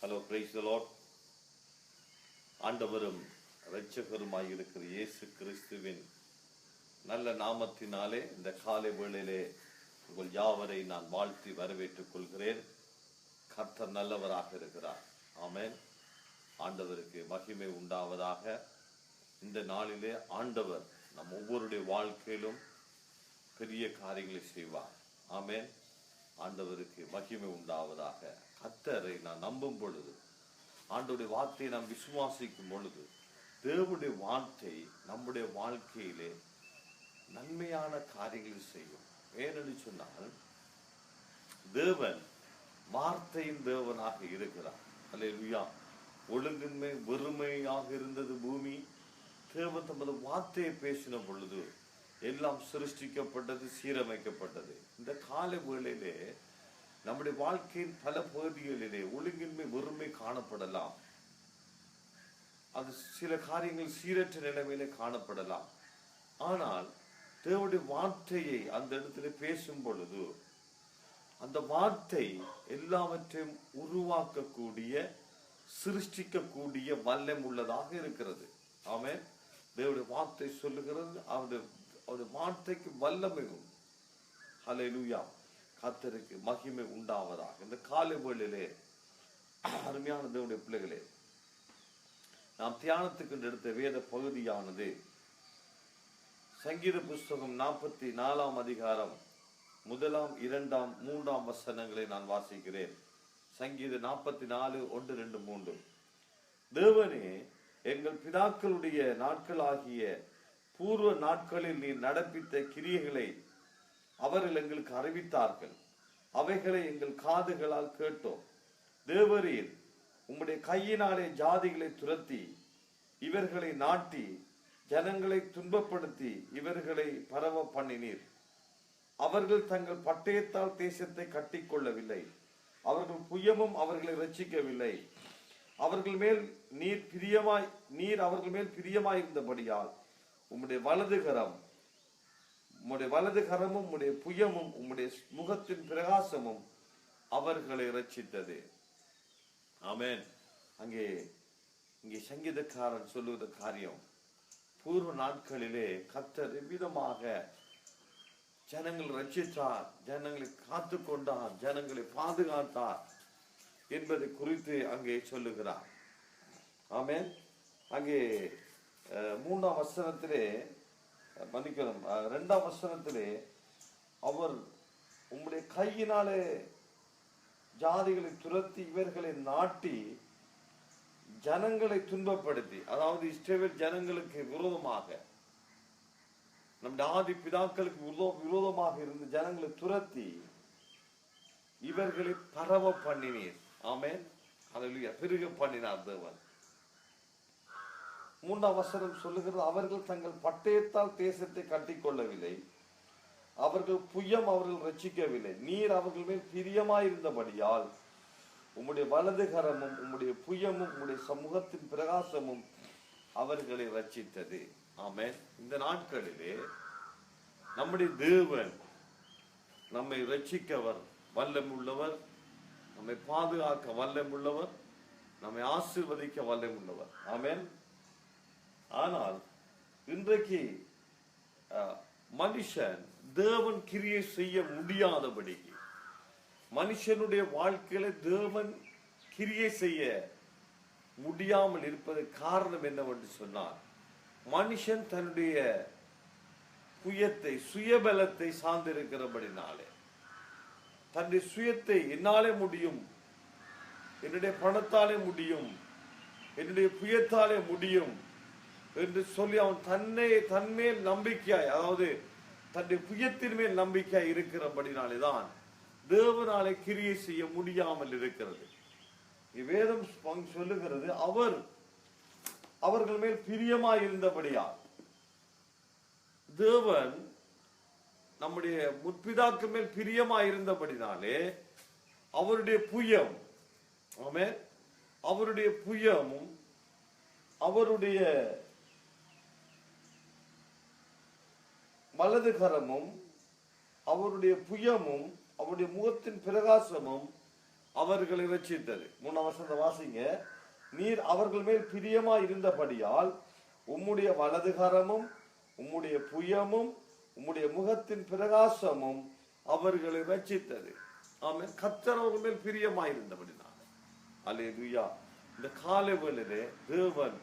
Hello, praise the Lord. ஆண்டவரும் இரட்சகருமாய் இருக்கிற இயேசு கிறிஸ்துவின் நல்ல நாமத்தினாலே இந்த காலை வேளையிலே உங்கள் யாவரை நான் வாழ்த்தி வரவேற்றுக் கொள்கிறேன். கர்த்தர் நல்லவராக இருக்கிறார். ஆமென். ஆண்டவருக்கு மகிமை உண்டாவதாக. இந்த நாளிலே ஆண்டவர் நம் ஒவ்வொருடைய வாழ்க்கையிலும் பெரிய காரியங்களை செய்வார். ஆமென். ஆண்டவருக்கு மகிமை உண்டாவதாக. கர்த்தரை நான் நம்பும் பொழுது, ஆண்டவருடைய வார்த்தையை நாம் விசுவாசிக்கும் பொழுது, தேவனுடைய வார்த்தை நம்முடைய வாழ்க்கையிலே நன்மையான காரியங்களை செய்யும். ஏனென்று சொன்னால், தேவன் வார்த்தையின் தேவனாக இருக்கிறார். அல்லேலூயா. ஒழுங்கின்மை வெறுமையாக இருந்தது பூமி. தேவன் தமது வார்த்தையை பேசின பொழுது எல்லாம் சிருஷ்டிக்கப்பட்டது, சீரமைக்கப்பட்டது. இந்த கால வேளையிலே நம்முடைய வாழ்க்கையின் பல பகுதிகளிலே ஒழுங்கின்மை வெறுமை காணப்படலாம். அது சில காரியங்கள் சீரற்ற நிலைமையிலே காணப்படலாம். ஆனால் தேவனுடைய வார்த்தையை அந்த இடத்துல பேசும் பொழுது அந்த வார்த்தை எல்லாவற்றையும் உருவாக்கக்கூடிய, சிருஷ்டிக்கக்கூடிய வல்லம் உள்ளதாக இருக்கிறது. ஆமென். தேவனுடைய வார்த்தை சொல்லுகிறது, அவருடைய வார்த்தைக்கு வல்லமை உண்டு. ஹல்லேலூயா. கர்த்தருக்கு மகிமை உண்டாவதாக. இந்த காலை வேளையிலே அருமையான தேவனுடைய பிள்ளைகளே, நாம் தியானத்துக்கு எடுத்த வேத பகுதியானது சங்கீத புஸ்தகம் 44 அதிகாரம் 1, 2, 3 வசனங்களை நான் வாசிக்கிறேன். சங்கீத 44, 1, 2, 3. தேவனே, எங்கள் பிதாக்களுடைய நாட்களாகிய பூர்வ நாட்களில் நீ நடப்பித்த கிரியைகளை அவர்கள் எங்களுக்கு அறிவித்தார்கள். அவைகளை எங்கள் காதுகளால் கேட்டோம். தேவரீர் உம்முடைய கையினாலே ஜாதிகளை துரத்தி இவர்களை நாட்டி ஜனங்களை துன்பப்படுத்தி இவர்களை பரவ பண்ணினீர். அவர்கள் தங்கள் பட்டயத்தால் தேசத்தை கட்டிக்கொள்ளவில்லை. அவர்கள் புயமும் அவர்களை ரட்சிக்கவில்லை. அவர்கள் மேல் நீர் அவர்கள் மேல் பிரியமாயிருந்தபடியால் உம்முடைய வலது கரமும் உம்முடைய புயமும் உம்முடைய முகத்தின் பிரகாசமும் அவர்களை ரட்சித்தது. ஆமென். இங்கே சங்கீதக்காரன் சொல்லுகிற காரியம், பூர்வ நாட்களிலே கர்த்தர் எவ்விதமாக ஜனங்கள் ரட்சித்தார், ஜனங்களை காத்து கொண்டார், ஜனங்களை பாதுகாத்தார் என்பதை குறித்து அங்கே சொல்லுகிறார். ஆமென். அங்கே 3 வசனத்திலே, மன்னிக்கணும், 2 வசனத்திலே, அவர் உம்முடைய கையினாலே ஜாதிகளை துரத்தி இவர்களை நாட்டி ஜனங்களை துன்பப்படுத்தி, அதாவது இஸ்ரவேல் ஜனங்களுக்கு விரோதமாக, நம்முடைய ஆதி பிதாக்களுக்கு விரோதமாக இருந்த ஜனங்களை துரத்தி இவர்களை பரவ பண்ணினீர். ஆமென். அல்லேலூயா. பெருக பண்ணினார் தேவன். 3 வசனம் சொல்லுகிறது, அவர்கள் தங்கள் பட்டயத்தால் தேசத்தை கட்டிக்கொள்ளவில்லை. அவர்கள் புயம் அவர்கள் ரட்சிக்கவில்லை. நீர் அவர்கள் மேல் பிரியமாயிருந்தபடியால் உம்முடைய வலது கரமும் உம்முடைய புயமும் உம்முடைய சமூகத்தின் பிரகாசமும் அவர்களை ரட்சித்தது. ஆமென். இந்த நாட்களிலே நம்முடைய தேவன் நம்மை ரட்சிக்கவர் வல்லம் உள்ளவர், நம்மை பாதுகாக்க வல்லம் உள்ளவர், நம்மை ஆசீர்வதிக்க வல்லம் உள்ளவர். ஆமென். ஆனால் இன்றைக்கு மனுஷன் தேவன் கிரியை செய்ய முடியாதபடிக்கு, மனுஷனுடைய வாழ்க்கையில தேவன் கிரியை செய்ய முடியாமல் இருப்பது காரணம் என்னவென்று சொன்னார், மனுஷன் தன்னுடைய புயத்தை, சுயபலத்தை சார்ந்திருக்கிறபடினாலே, தன்னுடைய சுயத்தை என்னாலே முடியும், என்னுடைய பணத்தாலே முடியும், என்னுடைய புயத்தாலே முடியும் என்று சொல்லி அவன் தன்மேல் நம்பிக்கையாய், அதாவது தன்னுடைய புயத்தின் மேல் நம்பிக்கையாய் இருக்கிறபடினாலேதான் தேவனாலே கிரியை செய்ய முடியாமல் இருக்கிறது. வேதம் சொல்லுகிறது, அவர்கள் மேல் பிரியமாய் இருந்தபடியால் தேவன் நம்முடைய முற்பிதாக்கள் மேல் பிரியமாய் இருந்தபடினாலே அவருடைய புயம், ஆமென், அவருடைய புயமும் அவருடைய வலது கரமும் அவருடைய புயமும் அவருடைய முகத்தின் பிரகாசமும் அவர்களை ரட்சித்தது. 3 வசனத்தை வாசிங்க. நீர் அவர்கள் மேல் பிரியமா இருந்தபடியால் உம்முடைய வலதுகரமும் உம்முடைய புயமும் உம்முடைய முகத்தின் பிரகாசமும் அவர்களை ரட்சித்தது. ஆமென். கர்த்தர் அவர்கள் மேல் பிரியமா இருந்தபடினால. அல்லேலூயா. இந்த காலை வேளையிலே தேவன்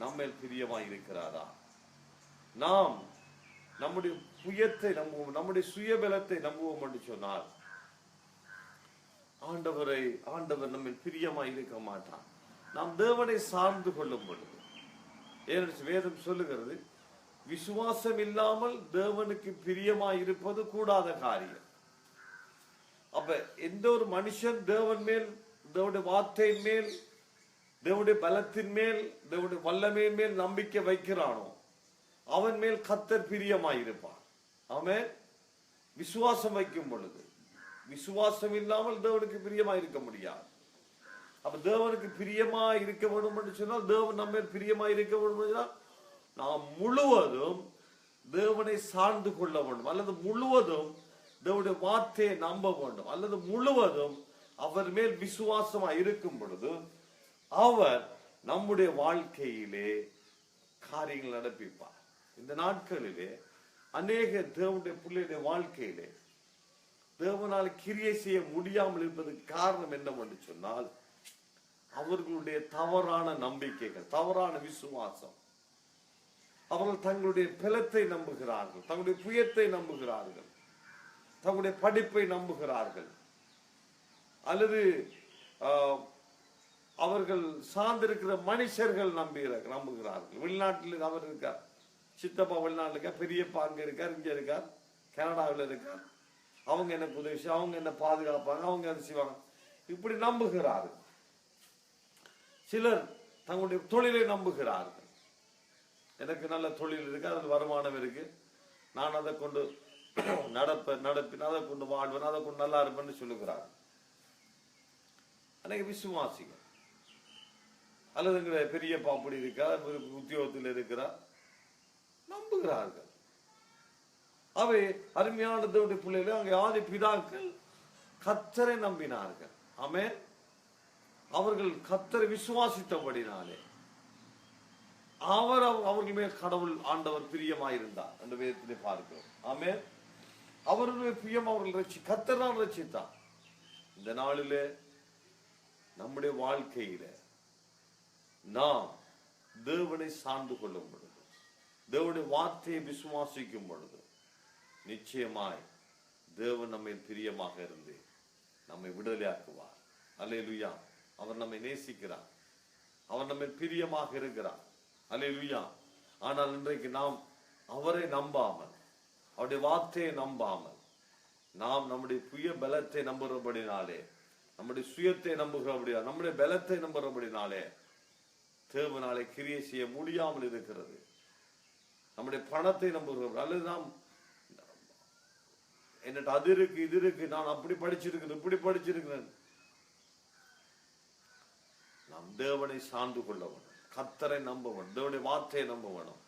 நம்மேல் பிரியமா இருக்கிறாரா? நாம் நம்முடைய புயத்தை நம்புவோம், நம்முடைய சுயபலத்தை நம்புவோம் என்று சொன்னால் ஆண்டவர் நம்மில் பிரியமா இருக்க மாட்டான். நாம் தேவனை சார்ந்து கொள்ளும் பொழுது, ஏனென்று வேதம் சொல்லுகிறது, விசுவாசம் இல்லாமல் தேவனுக்கு பிரியமா இருப்பது கூடாத காரியம். அப்ப எந்த ஒரு மனுஷன் தேவன் மேல், தேவனுடைய வார்த்தையின் மேல், தேவனுடைய பலத்தின் மேல், தேவனுடைய வல்லமையின் மேல் நம்பிக்கை வைக்கிறானோ அவன் மேல் கர்த்தர் பிரியமாயிருப்பான். ஆமென். விசுவாசம் வைக்கும் பொழுது, விசுவாசம் இல்லாமல் தேவனுக்கு பிரியமா இருக்க முடியாது. அப்ப தேவனுக்கு பிரியமா இருக்க வேண்டும் என்று சொன்னால், தேவன் நம்ம பிரியமா இருக்க வேண்டும் என்றால் நாம் முழுவதும் தேவனை சார்ந்து கொள்ள வேண்டும், அல்லது முழுவதும் தேவனுடைய வார்த்தையை நம்ப வேண்டும், அல்லது முழுவதும் அவர் மேல் விசுவாசமா இருக்கும் பொழுது அவர் நம்முடைய வாழ்க்கையிலே காரியங்கள் நடப்பிப்பார். இந்த நாட்களிலே அநேக தேவனுடைய பிள்ளைகளுடைய வாழ்க்கையிலே தேவனால் கிரியை செய்ய முடியாமல் இருப்பதற்கு காரணம் என்னவென்று சொன்னால், அவர்களுடைய தவறான நம்பிக்கைகள், தவறான விசுவாசம். அவர்கள் தங்களுடைய பலத்தை நம்புகிறார்கள், தங்களுடைய புயத்தை நம்புகிறார்கள், தங்களுடைய படிப்பை நம்புகிறார்கள், அல்லது அவர்கள் சார்ந்திருக்கிற மனுஷர்கள் நம்புகிறார்கள். வெளிநாட்டில் அவர் இருக்கார், சித்தப்பா வெளிநாட்டில் இருக்கார், பெரியப்பா அங்க இருக்கார், இங்க இருக்கார், கனடாவில் இருக்கார், அவங்க எனக்கு உதவி செய்ய, அவங்க என்ன பாதுகாப்பாங்க, அவங்க அதை செய்வாங்க, இப்படி நம்புகிறார்கள். சிலர் தங்களுடைய தொழிலை நம்புகிறார்கள். எனக்கு நல்ல தொழில் இருக்கு, அதில் வருமானம் இருக்கு, நான் அதை கொண்டு நடப்பேன், அதை கொண்டு வாழ்வேன், அதை கொண்டு நல்லா இருப்பேன்னு சொல்லுகிறார்கள். அன்னைக்கு விசுவாசிகள், அல்லது பெரியப்பா அப்படி இருக்கார், உத்தியோகத்தில் இருக்கிறார், நம்புகிறார்கள். அவை அருமையான தேவனுடைய பிள்ளைகள், அங்கே ஆதி பிதாக்கள் கர்த்தரை நம்பினார்கள். ஆமென். அவர்கள் கர்த்தரை விசுவாசித்தபடினாலே அவர்கள் மேல் கடவுள் ஆண்டவர் பிரியமாயிருந்தார் என்று வேதத்திலே பார்க்கிறோம். ஆமென். அவருடைய பிரியம் அவர்கள் கர்த்தர் தான் ரட்சித்தார். இந்த நாளிலே நம்முடைய வாழ்க்கையில நாம் தேவனை சார்ந்து கொள்ளும் பொழுது, தேவனுடைய வார்த்தையை விசுவாசிக்கும் பொழுது, நிச்சயமாய் தேவன் நம்மை பிரியமாக இருந்து நம்மை விடுதலையாக்குவார். அல்லேலூயா. அவர் நம்மை நேசிக்கிறார், அவர் நம்மை பிரியமாக இருக்கிறார். அல்லேலூயா. ஆனால் இன்றைக்கு நாம் அவரை நம்பாமல், அவருடைய வார்த்தையை நம்பாமல், நாம் நம்முடைய புய பலத்தை நம்புறபடினாலே, நம்முடைய சுயத்தை நம்புகிறபடியா, நம்முடைய பலத்தை நம்புறபடினாலே தேவனாலே கிரியை செய்ய முடியாமல் இருக்கிறது. நம்முடைய பணத்தை நம்புகிறோம், அல்லது நாம் என்னட்டு அது இருக்கு இது இருக்கு, நான் அப்படி படிச்சிருக்கிறேன் இப்படி படிச்சிருக்கிறேன். நாம் தேவனை சார்ந்து கொள்ள வேண்டும், கர்த்தரை நம்ப வேண்டும், தேவனுடைய வார்த்தையை நம்ப வேண்டும்.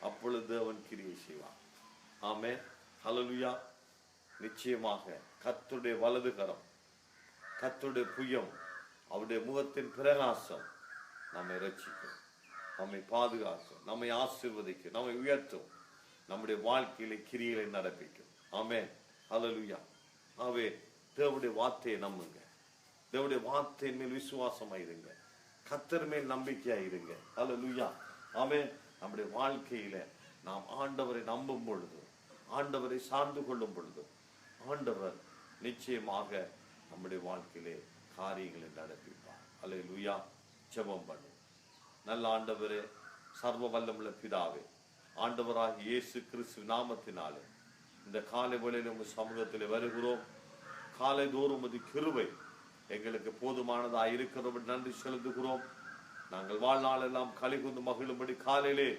அப்பொழுது தேவன் கிரியை செய்வார். ஆமென். ஹல்லேலூயா. நிச்சயமாக கர்த்தருடைய வலது கரம், கர்த்தருடைய புயம், அவருடைய முகத்தின் பிரகாசம் நம்மை ரட்சிக்கும், நம்மை பாதுகாக்கும், நம்மை ஆசீர்வதிக்கும், நம்மை உயர்த்தும், நம்முடைய வாழ்க்கையில கிரியை நடப்பிக்கும். ஆமென். ஹல்லேலூயா. ஆகவே தேவனுடைய வார்த்தையை நம்புங்க, தேவனுடைய வார்த்தையின் மேல் விசுவாசமாயிருங்க, கர்த்தர் மேல் நம்பிக்கையாயிருங்க. ஹல்லேலூயா. ஆமென். நம்முடைய வாழ்க்கையில நாம் ஆண்டவரை நம்பும் பொழுது, ஆண்டவரை சார்ந்து கொள்ளும் பொழுது, ஆண்டவர் நிச்சயமாக நம்முடைய வாழ்க்கையிலே காரியங்களை நடப்பிப்பார். அல்லேலூயா. ஜெபம் பண்ணு. நல்ல ஆண்டவரே, சர்வ வல்லமுள்ள பிதாவே, ஆண்டவராகிய இயேசு கிறிஸ்து நாமத்தினாலே இந்த காலை வேளையிலே உங்கள் சமூகத்தில் வருகிறோம். காலை தோறும் அது கிருபை எங்களுக்கு போதுமானதாக இருக்கிறோம், நன்றி செலுத்துகிறோம். நாங்கள் வாழ்நாள் எல்லாம் களி கூர்ந்து மகிழும்படி காலையிலே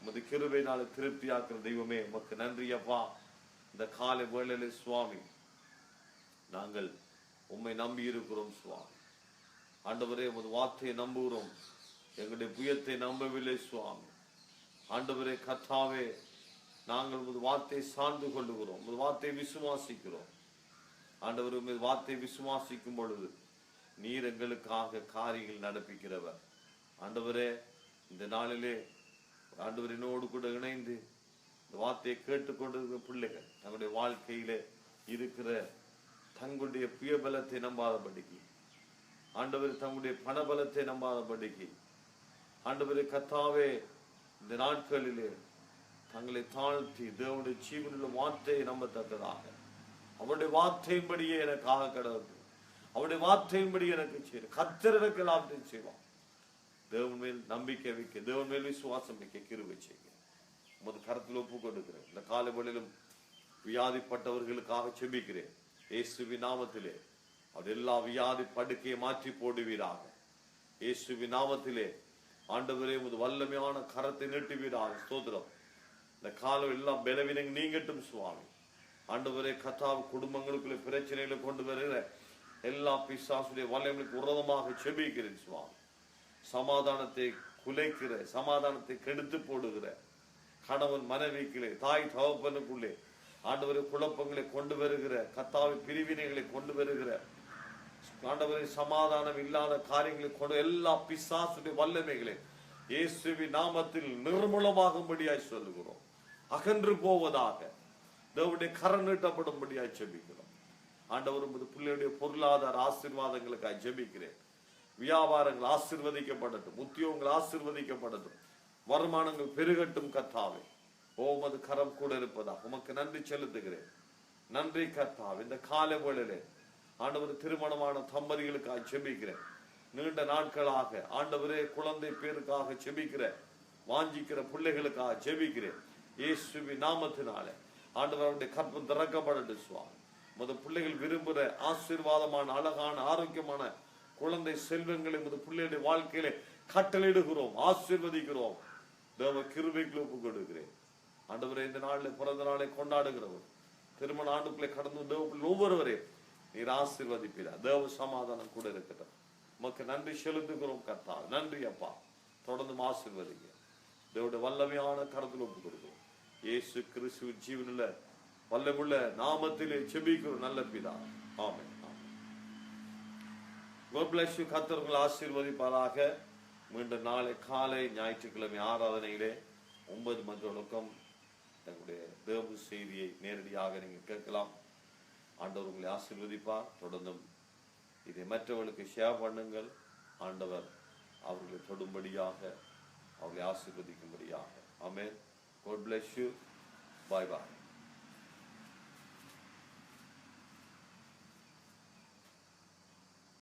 உமது கிருபையினால திருப்தியாக்குற தெய்வமே, உமக்கு நன்றி அப்பா. இந்த காலை வேளையிலே சுவாமி, நாங்கள் உம்மை நம்பி இருக்கிறோம் சுவாமி. ஆண்டவரே, உமது வார்த்தையை நம்புகிறோம், எங்களுடைய புயத்தை நம்பவில்லை சுவாமி. ஆண்டவரே கர்த்தாவே, நாங்கள் உமது வார்த்தையை சார்ந்து கொள்ளுகிறோம், உமது வார்த்தையை விசுவாசிக்கிறோம். ஆண்டவர் உமது வார்த்தையை விசுவாசிக்கும் பொழுது நீர் எங்களுக்காக காரியங்கள் நடப்பிக்கிறவர். ஆண்டவரே, இந்த நாளிலே ஆண்டவரினோடு கூட இணைந்து இந்த வார்த்தையை கேட்டுக்கொண்டிருக்கிற பிள்ளைகள் தங்களுடைய வாழ்க்கையிலே இருக்கிற தங்களுடைய சுயபலத்தை நம்பாதபடிக்கு, ஆண்டவர் தங்களுடைய பணபலத்தை நம்பாதபடிக்கு, ஆண்டவரே கர்த்தாவே, இந்த நாட்களிலே தங்களை தாழ்த்தி தேவனுடைய ஜீவனுள்ள வார்த்தையை நம்பத்தக்கதாக அவருடைய வார்த்தையின்படியே எனக்காக கடவுள், அவருடைய வார்த்தையின்படி எனக்கு செய்ய கர்த்தர் எனக்கு எல்லாத்தையும் செய்வான். தேவன் மேல் நம்பிக்கை வைக்க, தேவன் மேல் விசுவாசம் வைக்க கிருபை செய்ய உமது கரத்தில் ஒப்பு கொடுக்கிறேன். இந்த காலவெளியிலும் வியாதிப்பட்டவர்களுக்காக செபிக்கிறேன். இயேசுவின் நாமத்திலே அவர் எல்லா வியாதி படுக்கையை மாற்றி போடுவீராக. இயேசுவின் நாமத்திலே ஆண்டவரே உமது வல்லமையான கரத்தை நீட்டுவீராக. ஸ்தோத்திரம். இந்த காலம் எல்லாம் பலவீனங்கள் நீங்கட்டும் சுவாமி. ஆண்டவரே கர்த்தாவே, குடும்பங்களுக்குள்ள பிரச்சனைகளை கொண்டு வருகிற எல்லா பிசாசுடைய வல்லமைக்கு விரோதமாக செபிக்கிறேன் சுவாமி. சமாதானத்தை குலைக்கிற, சமாதானத்தை கெடுத்து போடுகிற கணவன் மனைவிக்குள்ளே, தாய் தகப்பனுக்குள்ளே ஆண்டவரை குழப்பங்களை கொண்டு வருகிற, கர்த்தாவை பிரிவினைகளை கொண்டு வருகிற, ஆண்டவரை சமாதானம் இல்லாத காரியங்களை கொண்டு எல்லா பிசாசுடைய வல்லமைகளை இயேசுவின் நாமத்தில் நிர்மூலமாகும்படியாய் சொல்லுகிறோம். அகன்று போவதாக தேவனுடைய கரம் நீட்டப்படும்படியாய் ஜெபிக்கிறோம். ஆண்டவர் பிள்ளையுடைய பொருளாதார ஆசீர்வாதங்களுக்காக ஜெபிக்கிறேன். வியாபாரங்கள் ஆசீர்வதிக்கப்படட்டும், உத்தியோகங்கள் ஆசீர்வதிக்கப்படட்டும், வருமானங்கள் பெருகட்டும். கர்த்தாவே, உமது கரம் கூட இருப்பதா உமக்கு நன்றி செலுத்துகிறேன். நன்றி கர்த்தாவே. இந்த காலை வேளையிலே ஆண்டவர் திருமணமான தம்பதிகளுக்காக ஜெபிக்கிறேன். நீண்ட நாட்களாக ஆண்டவரே குழந்தை பேருக்காக ஜெபிக்கிற, வாஞ்சிக்கிற பிள்ளைகளுக்காக ஜெபிக்கிறேன். இயேசுவின் நாமத்தினாலே ஆண்டவருடைய கற்பம் திறக்கப்படட்டும் சுவாமி. உமது பிள்ளைகள் விரும்புகிற ஆசீர்வாதமான அழகான ஆரோக்கியமான குழந்தை செல்வங்களை உமது பிள்ளைகளுடைய வாழ்க்கையிலே கட்டளையிடுகிறோம், ஆசீர்வதிக்கிறோம். தேவ கிருபைக்கு ஒப்பு கொடுக்கிறேன். ஆண்டவரே, இந்த நாளில் பிறந்த நாளை கொண்டாடுகிறவர், திருமண ஆண்டுக்குள்ளே கடந்து தேவ ஒவ்வொருவரையும் நீர் ஆசீர்வதிப்பீரா. தேவ சமாதானம் கூட இருக்கட்டும். உமக்கு நன்றி செலுத்துகிறோம் கர்த்தாவே. நன்றி அப்பா. தொடர்ந்து ஆசீர்வதிங்க. தேவனுடைய வல்லமையான கரத்தில் ஒப்பு கொடுக்கிறோம். இயேசு கிறிஸ்துவின் ஜீவனுள்ள வல்லமுள்ள நாமத்திலே ஜெபிக்கிறோம் நல்ல பிதா. ஆமென். God bless you. கர்த்தர் உங்களை ஆசீர்வதிப்பாராக. மீண்டும் நாளை காலை ஞாயிற்றுக்கிழமை ஆராதனையிலே 9 மணிக்கு தங்களுடைய தேவ செய்தியை நேரடியாக நீங்கள் கேட்கலாம். ஆண்டவர் உங்களை ஆசீர்வதிப்பார். தொடர்ந்தும் இதை மற்றவர்களுக்கு ஷேர் பண்ணுங்கள். ஆண்டவர் அவர்களை தொடும்படியாக, அவர்களை ஆசீர்வதிக்கும்படியாக. ஆமென். God bless you. Bye bye.